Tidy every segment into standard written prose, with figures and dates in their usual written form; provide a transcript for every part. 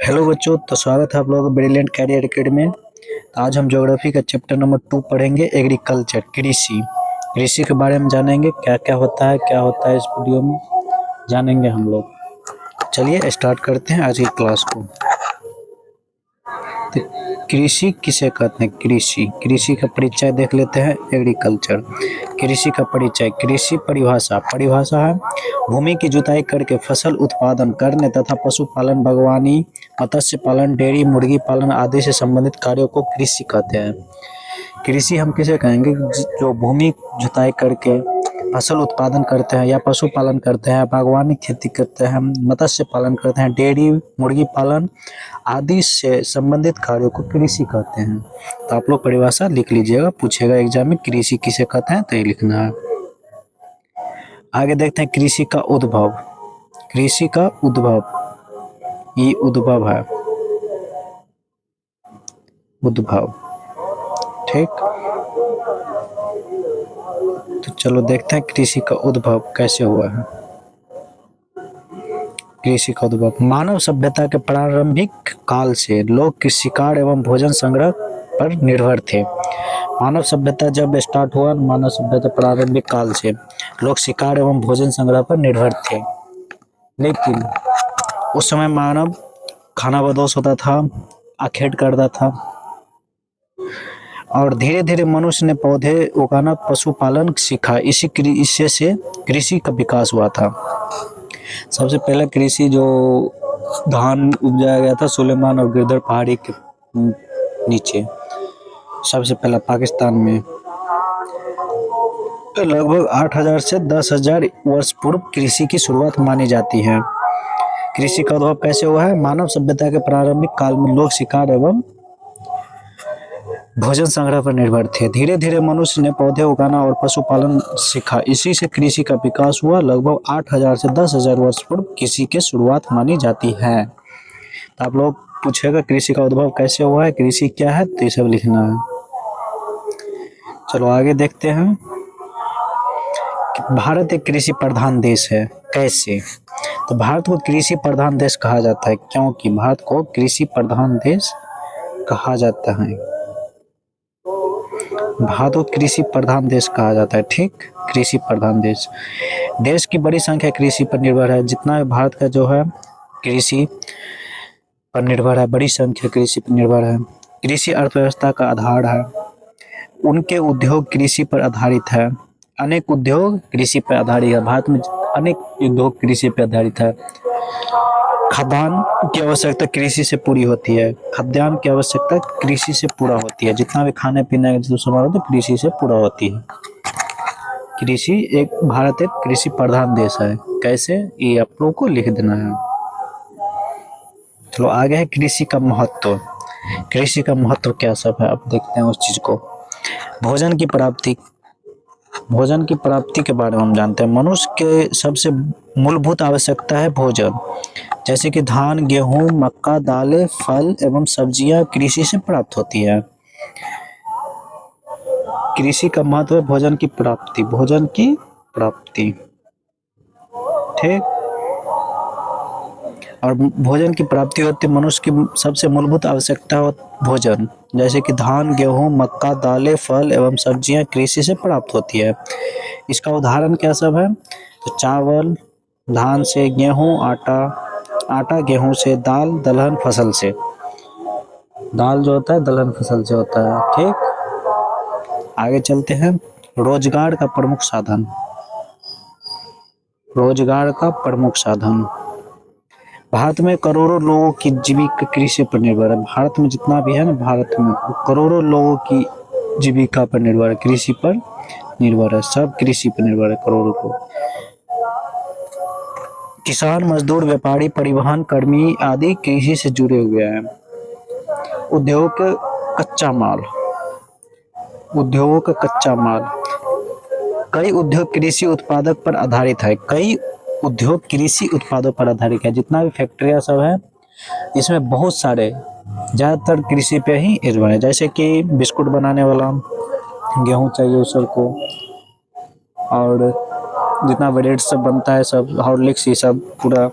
Hello बच्चों, तो स्वागत है आप लोगों का ब्रिलियंट कैरियर एकेडमी में। आज हम ज्योग्राफी का चैप्टर नंबर 2 पढ़ेंगे, एग्रीकल्चर, कृषि। कृषि के बारे में जानेंगे, क्या क्या होता है इस वीडियो में जानेंगे हम लोग। चलिए स्टार्ट करते हैं आज की क्लास को। तो कृषि किसे कहते हैं? कृषि कृषि का परिचय देख लेते हैं। एग्रीकल्चर, कृषि का परिचय। कृषि परिभाषा परिभाषा है भूमि की जुताई करके फसल उत्पादन करने तथा पशुपालन, बागवानी, मत्स्य पालन, डेयरी, मुर्गी पालन आदि से संबंधित कार्यों को कृषि कहते हैं। कृषि हम किसे कहेंगे? जो भूमि जुताई करके फसल उत्पादन करते हैं या पशुपालन करते हैं, बागवानी खेती करते हैं, मत्स्य पालन करते हैं, डेयरी, मुर्गी पालन आदि से संबंधित कार्यों को कृषि कहते हैं। तो आप लोग परिभाषा लिख लीजिएगा, पूछेगा एग्जाम में कृषि किसे कहते हैं, तो ये लिखना है। आगे देखते हैं कृषि का उद्भव। कृषि का उद्भव, ये उद्भव है, उद्भव, ठीक। तो चलो देखते हैं कृषि का उद्भव कैसे हुआ है। कृषि का उद्भव मानव सभ्यता के प्रारंभिक काल से लोग शिकार एवं भोजन संग्रह पर निर्भर थे। मानव सभ्यता जब स्टार्ट हुआ, मानव सभ्यता प्रारंभिक काल से लोग शिकार एवं भोजन संग्रह पर निर्भर थे। लेकिन उस समय मानव खाना बदोश होता था, आखेट करता था, और धीरे धीरे मनुष्य ने पौधे उगाना, पशुपालन सीखा। इससे से कृषि का विकास हुआ था। सबसे पहले कृषि जो धान उपजाया गया था सुलेमान और गिरधर पहाड़ी के नीचे, सबसे पहला पाकिस्तान में। लगभग 8,000 से 10,000 वर्ष पूर्व कृषि की शुरुआत मानी जाती है। कृषि का उद्भव कैसे हुआ है? मानव सभ्यता के प्रारंभिक काल में लोग शिकार एवं भोजन संग्रह पर निर्भर थे। धीरे धीरे मनुष्य ने पौधे उगाना और पशुपालन सीखा। इसी से कृषि का विकास हुआ। लगभग 8,000 से 10,000 वर्ष पूर्व कृषि की शुरुआत मानी जाती है। तो आप लोग पूछेगा कृषि का उद्भव कैसे हुआ है, कृषि क्या है, तो ये सब लिखना है। चलो आगे देखते हैं। भारत एक कृषि प्रधान देश है। कैसे? तो भारत को कृषि प्रधान देश कहा जाता है क्योंकि भारत को कृषि प्रधान देश कहा जाता है। भारत को कृषि प्रधान देश कहा जाता है, ठीक। कृषि प्रधान देश। देश की बड़ी संख्या कृषि पर निर्भर है। जितना भारत का जो है कृषि पर निर्भर है, बड़ी संख्या कृषि पर निर्भर है। कृषि अर्थव्यवस्था का आधार है। उनके उद्योग कृषि पर आधारित है। अनेक उद्योग कृषि पर आधारित है। भारत में अनेक उद्योग कृषि पर आधारित है। खाद्यान्न की आवश्यकता कृषि से पूरी होती है। खाद्यान्न की आवश्यकता कृषि से पूरा होती है। जितना भी खाने पीने का जो सामान होता है कृषि से पूरा होती है। कृषि एक भारत एक कृषि प्रधान देश है। कैसे, ये आप लोगों को लिख देना है। चलो आगे है कृषि का महत्व। कृषि का महत्व क्या सब है, अब देखते हैं उस चीज को। भोजन की प्राप्ति, भोजन की प्राप्ति के बारे में हम जानते हैं। मनुष्य के सबसे मूलभूत आवश्यकता है भोजन, जैसे कि धान, गेहूं, मक्का, दालें, फल एवं सब्जियां कृषि से प्राप्त होती है। कृषि का महत्व है भोजन की प्राप्ति, भोजन की प्राप्ति, ठीक। और भोजन की प्राप्ति होती है, मनुष्य की सबसे मूलभूत आवश्यकता हो भोजन, जैसे कि धान, गेहूं, मक्का, दालें, फल एवं सब्जियां कृषि से प्राप्त होती है। इसका उदाहरण क्या सब है? तो चावल, धान से गेहूं, आटा, आटा गेहूं से, दाल दलहन फसल से, दाल जो होता है दलहन फसल से होता है, ठीक। आगे चलते हैं। रोजगार का प्रमुख साधन, रोजगार का प्रमुख साधन। भारत में करोड़ों लोगों की जीविका कृषि पर निर्भर है। भारत में जितना भी है ना, भारत में करोड़ों लोगों की जीविका पर निर्भर है, कृषि पर निर्भर है। सब कृषि पर निर्भर है, करोड़ों लोग। किसान, मजदूर, व्यापारी, परिवहन कर्मी आदि कृषि से जुड़े हुए हैं। उद्योग का कच्चा माल, उद्योगों का कच्चा माल। कई उद्योग कृषि उत्पादक पर आधारित है। कई उद्योग कृषि उत्पादों पर आधारित है। जितना भी फैक्ट्रियां सब है, इसमें बहुत सारे ज़्यादातर कृषि पे ही निर्भर है। जैसे कि बिस्कुट बनाने वाला, गेहूं चाहिए उस सबको, और जितना ब्रेड सब बनता है, सब हॉर्लिक्स, ये सब पूरा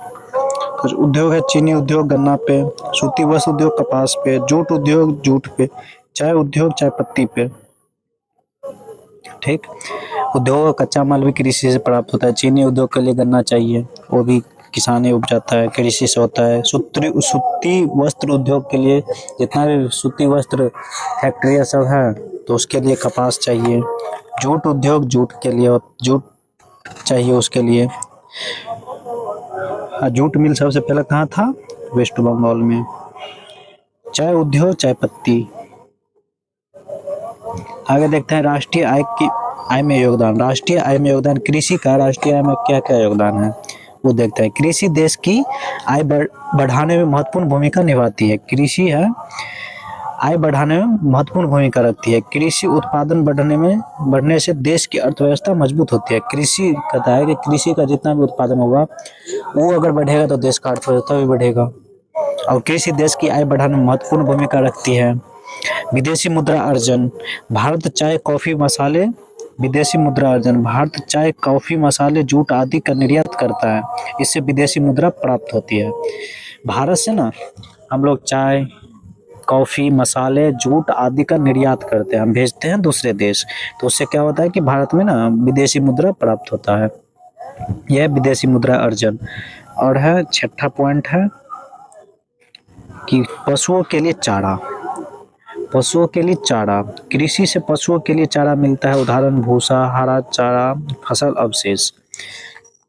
कुछ उद्योग है, चीनी उद्योग गन्ना पे, सूती वस्त्र उद्योग कपास पे, जूट उद्योग जूट पे, चाय उद्योग चाय पत्ती पे। ठीक। उद्योग का कच्चा माल भी कृषि से प्राप्त होता है। चीनी उद्योग के लिए गन्ना चाहिए, वो भी किसान ही उपजाता है, कृषि से होता है। सूती वस्त्र उद्योग के लिए जितना भी सूती वस्त्र फैक्ट्रियाँ सब है तो उसके लिए कपास चाहिए। जूट उद्योग जूट के लिए जूट चाहिए उसके लिए। जूट मिल सबसे पहले कहाँ था? वेस्ट बंगाल में। चाय उद्योग चाय पत्ती। आगे देखते हैं राष्ट्रीय आय में योगदान। राष्ट्रीय आय में योगदान कृषि का राष्ट्रीय आय में क्या क्या योगदान है वो देखते हैं। कृषि देश की आय बढ़ाने में महत्वपूर्ण भूमिका निभाती है। कृषि है आय बढ़ाने में महत्वपूर्ण भूमिका रखती है। कृषि उत्पादन बढ़ने से देश की अर्थव्यवस्था मजबूत होती है। कृषि कहता है कि कृषि का जितना भी उत्पादन होगा वो अगर बढ़ेगा तो देश का अर्थव्यवस्था भी बढ़ेगा। और कृषि देश की आय बढ़ाने में महत्वपूर्ण भूमिका रखती है। विदेशी मुद्रा अर्जन। भारत चाय कॉफी मसाले विदेशी मुद्रा अर्जन। भारत चाय कॉफी मसाले जूट आदि का निर्यात करता है, इससे विदेशी मुद्रा प्राप्त होती है। भारत से ना हम लोग चाय कॉफी मसाले जूट आदि का निर्यात करते हैं, हम भेजते हैं दूसरे देश, तो उससे क्या होता है कि भारत में ना विदेशी मुद्रा प्राप्त होता है। यह विदेशी मुद्रा अर्जन। और है छठा पॉइंट है कि पशुओं के लिए चारा। पशुओं के लिए चारा। कृषि से पशुओं के लिए चारा मिलता है, उदाहरण भूसा, हरा चारा, फसल अवशेष,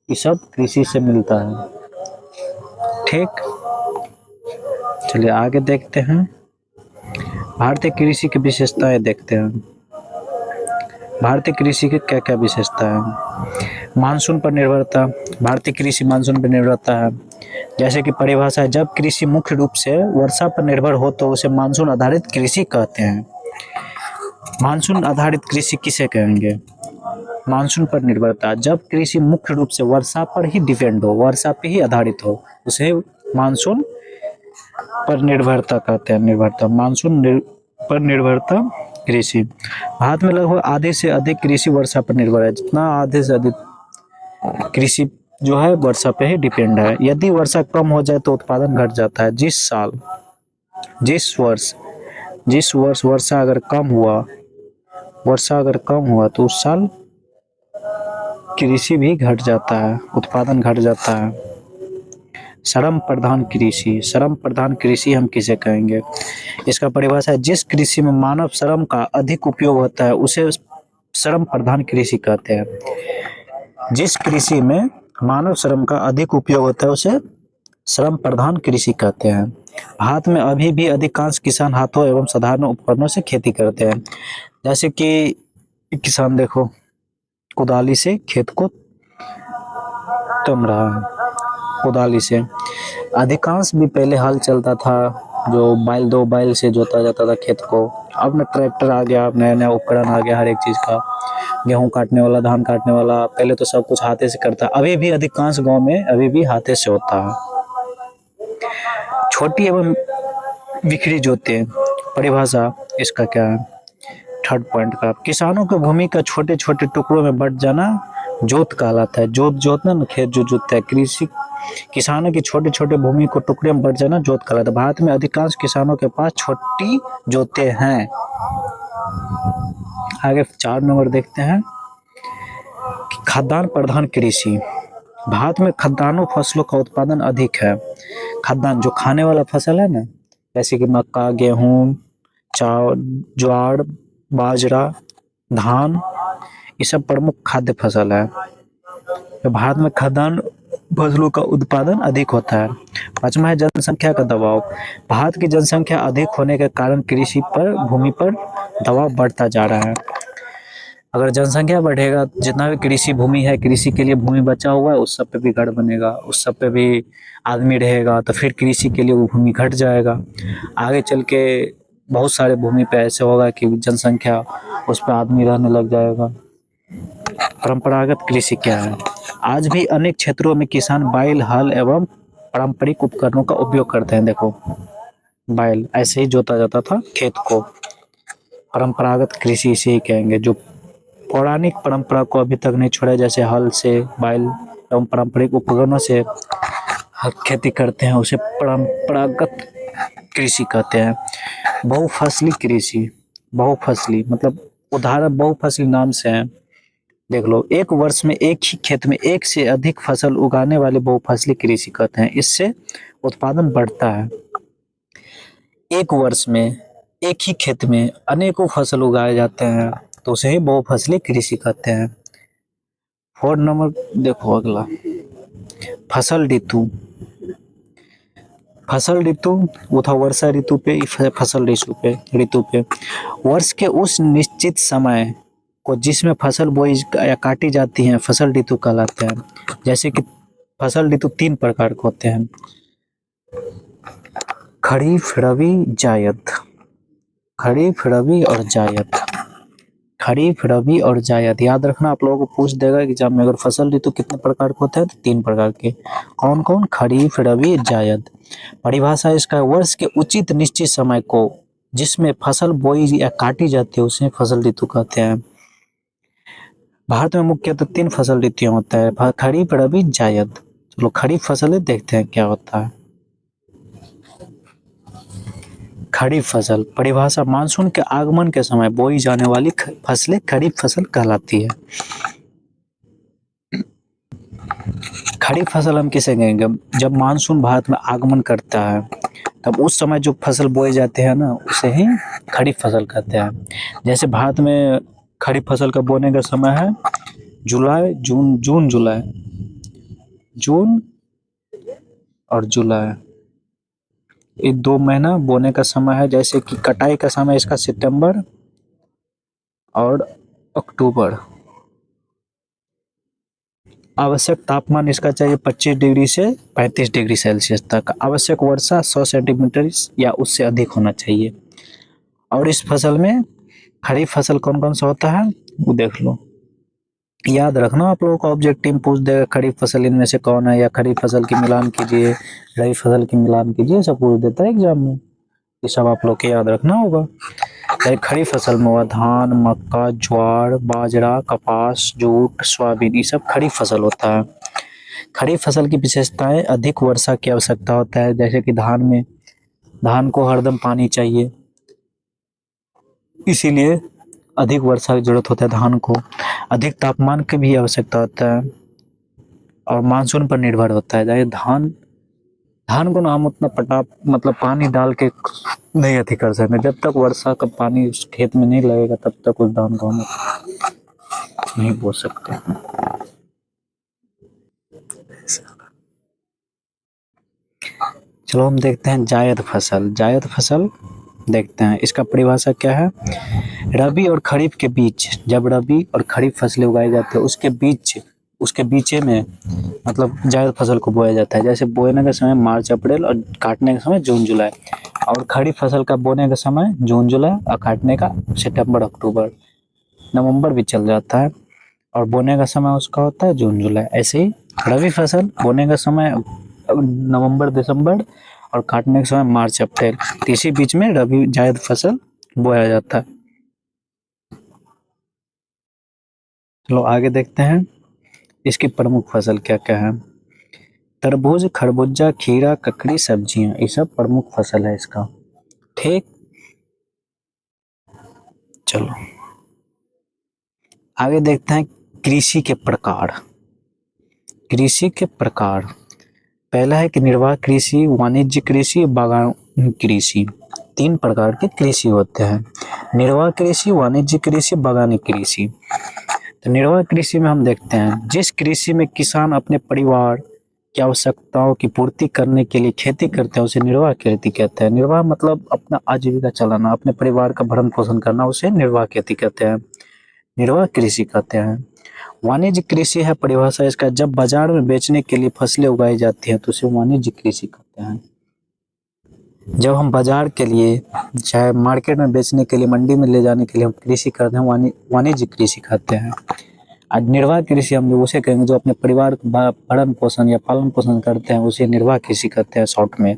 ये सब कृषि से मिलता है। ठीक। चलिए आगे देखते हैं। भारतीय कृषि की विशेषताएं देखते हैं। भारतीय कृषि की क्या क्या विशेषता है? मानसून पर निर्भरता। भारतीय कृषि मानसून पर निर्भरता है। जैसे कि परिभाषा है, जब कृषि मुख्य रूप से वर्षा पर निर्भर हो तो उसे मानसून आधारित कृषि कहते हैं। मानसून आधारित कृषि किसे कहेंगे? मानसून पर निर्भरता। जब कृषि मुख्य रूप से वर्षा पर ही डिपेंड हो, वर्षा पे ही आधारित हो, उसे मानसून पर निर्भरता कहते हैं। निर्भरता मानसून पर निर्भरता कृषि। भारत में लगभग आधे से अधिक कृषि वर्षा पर निर्भर है। जितना आधे से अधिक कृषि जो है वर्षा पे ही डिपेंड है। यदि वर्षा कम हो जाए तो उत्पादन घट जाता है। जिस वर्ष वर्षा अगर कम हुआ तो उस साल कृषि भी घट जाता है, उत्पादन घट जाता है। श्रम प्रधान कृषि। श्रम प्रधान कृषि हम किसे कहेंगे? इसका परिभाषा है, जिस कृषि में मानव श्रम का अधिक उपयोग होता है उसे श्रम प्रधान कृषि कहते हैं। जिस कृषि में मानव श्रम का अधिक उपयोग होता है उसे श्रम प्रधान कृषि कहते हैं। भारत में अभी भी अधिकांश किसान हाथों एवं साधारण उपकरणों से खेती करते हैं। जैसे कि किसान देखो कुदाली से खेत को तम रहा है, कुदाली से। अधिकांश भी पहले हल चलता था जो दो बैल से जोता जाता था खेत को। अब ना ट्रैक्टर आ गया, अब नया नया उपकरण आ गया हर एक चीज का, गेहूं काटने वाला, धान काटने वाला। पहले तो सब कुछ हाथे से करता, अभी भी अधिकांश गांव में अभी भी हाथे से होता है। छोटी एवं बिखरी जोतें। परिभाषा इसका क्या है? थर्ड पॉइंट का, किसानों की भूमि का छोटे छोटे टुकड़ों में बंट जाना जोत कहलाता है। जोतना ना खेत जो जोतता है, कृषि किसानों की छोटे छोटे भूमि को टुकड़े में बंट जाना जोत कहलाता है। भारत में अधिकांश किसानों के पास छोटी जोतें हैं। आगे 4 नंबर देखते हैं, खाद्यान्न प्रधान कृषि। भारत में खाद्यान्नों फसलों का उत्पादन अधिक है। खाद्यान्न जो खाने वाला फसल है ना, जैसे कि मक्का, गेहूं, ज्वार, बाजरा, धान, ये सब प्रमुख खाद्य फसल है। तो भारत में खाद्यान्न फसलों का उत्पादन अधिक होता है। 5वां है जनसंख्या का दबाव। भारत की जनसंख्या अधिक होने के कारण कृषि पर भूमि पर दबाव बढ़ता जा रहा है। अगर जनसंख्या बढ़ेगा, जितना भी कृषि भूमि है, कृषि के लिए भूमि बचा हुआ है, उस सब पे भी घर बनेगा, उस सब पे भी आदमी रहेगा, तो फिर कृषि के लिए वो भूमि घट जाएगा। आगे चल के बहुत सारे भूमि पे ऐसे होगा कि जनसंख्या उस पर आदमी रहने लग जाएगा। परंपरागत कृषि क्या है? आज भी अनेक क्षेत्रों में किसान बैल, हल एवं पारंपरिक उपकरणों का उपयोग करते हैं। देखो बैल ऐसे ही जोता जाता था खेत को। परंपरागत कृषि इसे ही कहेंगे, जो पौराणिक परंपरा को अभी तक नहीं छोड़ा, जैसे हल से, बैल एवं पारंपरिक उपकरणों से खेती करते हैं उसे परंपरागत कृषि कहते हैं। बहुफसली कृषि, बहुफसली मतलब उदाहरण बहुफसली नाम से है। देख लो, एक वर्ष में एक ही खेत में एक से अधिक फसल उगाने वाले बहुफसली कृषि कहते हैं। इससे उत्पादन बढ़ता है। एक वर्ष में एक ही खेत में अनेकों फसल उगाए जाते हैं तो उसे ही बहुफसली कृषि कहते हैं। 4 नंबर देखो अगला, फसल ऋतु। फसल ऋतु वो था वर्षा ऋतु पे, फसल ऋतु पे वर्ष के उस निश्चित समय को जिसमें फसल बोई या काटी जाती है फसल ऋतु कहलाते हैं। जैसे कि फसल ऋतु 3 प्रकार के होते हैं, खरीफ, रबी, जायद। खरीफ, रबी और जायद। खरीफ, रबी और जायद याद रखना, आप लोगों को पूछ देगा एग्जाम में। अगर फसल ऋतु कितने प्रकार के होते हैं तो 3 प्रकार के। कौन कौन? खरीफ, रबी, जायद। परिभाषा इसका, वर्ष के उचित निश्चित समय को जिसमें फसल बोई या काटी जाती है उसे फसल ऋतु कहते हैं। भारत में मुख्यतः 3 फसल ऋतुएं होता है, खरीफ, रबी, जायद। चलो खरीफ फसलें देखते हैं क्या होता है। खरीफ फसल परिभाषा, मानसून के आगमन के समय बोई जाने वाली फसलें खरीफ फसल कहलाती है। खरीफ फसल हम किसे कहेंगे? जब मानसून भारत में आगमन करता है तब उस समय जो फसल बोए जाते हैं ना उसे ही खरीफ फसल कहते हैं। जैसे भारत में खरीफ फसल का बोने का समय है जुलाई, जून जुलाई, जून और जुलाई, ये 2 महीना बोने का समय है। जैसे कि कटाई का समय इसका सितंबर और अक्टूबर। आवश्यक तापमान इसका चाहिए 25 डिग्री से 35 डिग्री सेल्सियस तक। आवश्यक वर्षा 100 सेंटीमीटर या उससे अधिक होना चाहिए। और इस फसल में खरीफ फसल कौन कौन सा होता है वो देख लो, याद रखना। आप लोगों को ऑब्जेक्टिव पूछ देगा खरीफ फसल इनमें से कौन है, या खरीफ फसल की मिलान कीजिए, रबी फसल की मिलान कीजिए, सब पूछ देता है एग्जाम में। ये सब आप लोग को याद रखना होगा। खरीफ फसल में हुआ धान, मक्का, ज्वार, बाजरा, कपास, जूट, सोयाबीन, ये सब खरीफ फसल होता है। खरीफ फसल की विशेषताएं, अधिक वर्षा की आवश्यकता होता है। जैसे कि धान को हरदम पानी चाहिए, इसीलिए अधिक वर्षा की जरूरत होता है धान को। अधिक तापमान की भी आवश्यकता होता है और मानसून पर निर्भर होता है। जैसे धान को ना हम उतना मतलब पानी डाल के नहीं अति कर सकते। जब तक वर्षा का पानी उस खेत में नहीं लगेगा तब तक उस धान को हम नहीं बो सकते। चलो हम देखते हैं जायद फसल। जायद फसल देखते हैं, इसका परिभाषा क्या है? रबी और खरीफ के बीच, जब रबी और खरीफ फसलें उगाई जाती है उसके बीचे में मतलब जायद फसल को बोया जाता है। जैसे बोने का समय मार्च अप्रैल और काटने का समय जून जुलाई। और खरीफ फसल का बोने का समय जून जुलाई और काटने का सितंबर अक्टूबर, नवंबर भी चल जाता है। और बोने का समय उसका होता है जून जुलाई। ऐसे ही रबी फसल बोने का समय नवंबर दिसंबर और काटने के समय मार्च अप्रैल। इसी बीच में रबी जायद फसल बोया जाता है। चलो आगे देखते हैं इसकी प्रमुख फसल क्या क्या है। तरबूज, खरबूजा, खीरा, ककड़ी, सब्जियां, ये सब प्रमुख फसल है इसका। ठीक, चलो आगे देखते हैं कृषि के प्रकार। कृषि के प्रकार, पहला है कि निर्वाह कृषि, वाणिज्य कृषि, बागान कृषि। 3 प्रकार के कृषि होते हैं, निर्वाह कृषि, वाणिज्य कृषि, बागानी कृषि। तो निर्वाह कृषि में हम देखते हैं जिस कृषि में किसान अपने परिवार की आवश्यकताओं की पूर्ति करने के लिए खेती करते हैं उसे निर्वाह खेती कहते हैं। निर्वाह मतलब अपना आजीविका चलाना, अपने परिवार का भरण पोषण करना, उसे निर्वाह खेती कहते हैं, निर्वाह कृषि कहते हैं। वाणिज्य कृषि है परिभाषा इसका, जब बाजार में बेचने के लिए फसलें उगाई जाती हैं तो उसे वाणिज्य कृषि कहते हैं। जब हम बाजार के लिए चाहे मार्केट में बेचने के लिए, मंडी में ले जाने के लिए हम कृषि करते हैं, वाणिज्य कृषि कहते हैं। आज निर्वाह कृषि हम लोग उसे कहेंगे जो अपने परिवार का भरण पोषण या पालन पोषण करते हैं, उसे निर्वाह कृषि कहते हैं शॉर्ट में।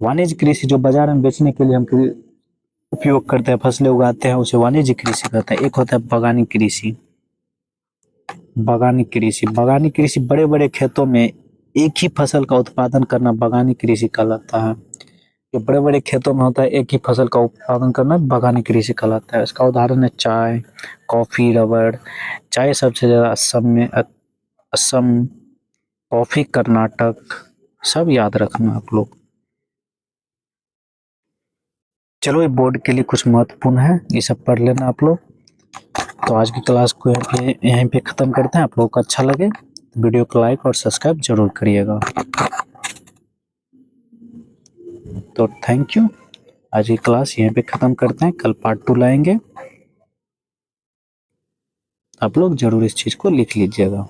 वाणिज्य कृषि जो बाजार में बेचने के लिए हम उपयोग करते हैं, फसलें उगाते हैं, उसे वाणिज्य कृषि कहते हैं। एक होता है बागानी कृषि। बागानी कृषि बड़े बड़े खेतों में एक ही फसल का उत्पादन करना बागानी कृषि कहलाता है। जो बड़े बड़े खेतों में होता है एक ही फसल का उत्पादन करना बागानी कृषि कहलाता है। इसका उदाहरण है चाय, कॉफी, रबड़। चाय सबसे ज्यादा असम, कॉफी कर्नाटक। सब याद रखना आप लोग। चलो ये बोर्ड के लिए कुछ महत्वपूर्ण है, ये सब पढ़ लेना आप लोग। तो आज की क्लास को यहीं पे ख़त्म करते हैं। आप लोगों को अच्छा लगे वीडियो को लाइक और सब्सक्राइब जरूर करिएगा। तो थैंक यू। आज की क्लास यहीं पे ख़त्म करते हैं, कल पार्ट 2 लाएंगे। आप लोग जरूर इस चीज़ को लिख लीजिएगा।